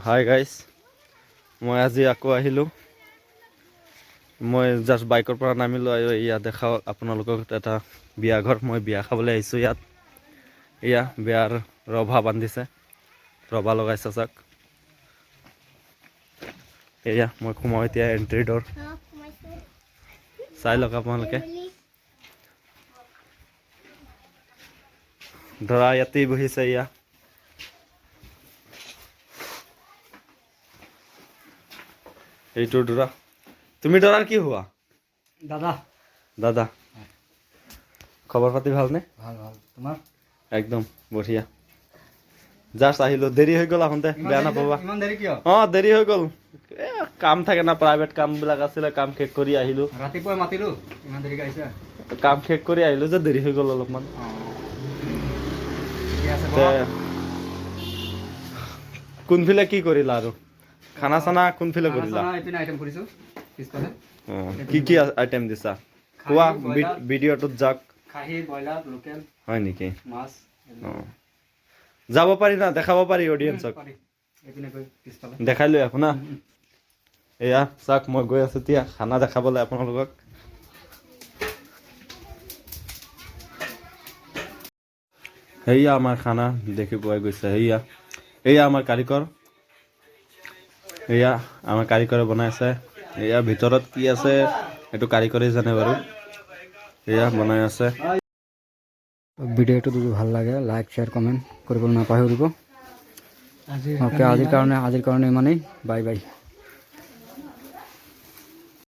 Hi guys, মই আজি আকৌ আহিলোঁ। মই জাষ্ট বাইকৰ পৰা নামিলোঁ আৰু ইয়াত দেখাওঁ আপোনালোকক এটা বিয়া ঘৰ। মই বিয়া খাবলৈ আহিছোঁ ইয়াত। এয়া বিয়াৰ ৰভা বান্ধিছে, ৰভা লগাইছে চাওক। এয়া মই সোমাওঁ এতিয়া এণ্ট্ৰি ডোৰ। চাই লওক আপোনালোকে। দৰা ইয়াতেই বহিছে এয়া। এইটো দৰা। তুমি দৰাৰ কি হোৱা? দাদা। দাদা, খবৰ পাতি ভালনে? ভাল ভাল। তোমাৰ? একদম বঢ়িয়া। জাষ্ট আহিলোঁ, দেৰি হৈ গ'ল আহোঁতে, বেয়া নাপাবা। ইমান দেৰি কিয়? অঁ, দেৰি হৈ গ'ল। কাম থাকে না, প্ৰাইভেট কামবিলাক আছিলে, কাম শেষ কৰি আহিলোঁ। ৰাতিপুৱাই মাতিলোঁ, ইমান দেৰিকৈ আহিছা? কাম শেষ কৰি আহিলোঁ যে দেৰি হৈ গ'ল অলপমান। ঠিকে আছে তে বাৰু। কোনফালে কি কৰিলা আৰু? খানা চানা কোনফালে কৰিলা? খানা এইপিনে আইটেম কৰিছোঁ পিছফালে। কি কি আইটেম দিছা? কোৱা ভিডিঅ'টোত যাওক। খাহী, ব্ৰইলাৰ, লোকেল। হয় নেকি? মাছ। অঁ, যাব পাৰি না, দেখাব পাৰি অডিয়েঞ্চক। এইপিনে গৈ পিছফালে দেখাই লৈ আহোঁ না। এয়া চাওক, মই গৈ আছোঁ এতিয়া খানা দেখাবলৈ আপোনালোকক। সেয়া আমাৰ খানা দেখি পোৱা গৈছে। এয়া আমাৰ কাৰিকৰ। এয়া আমাৰ কাৰিকৰে বনাইছে। এয়া ভিতৰত কি আছে এইটো কাৰিকৰে জানে বাৰু। এয়া বনাই আছে। ভিডিঅ'টো যদি ভাল লাগে লাইক শ্বেয়াৰ কমেণ্ট কৰিবলৈ নাপাহৰিব। আজিৰ কাৰণে ইমানেই। Bye bye.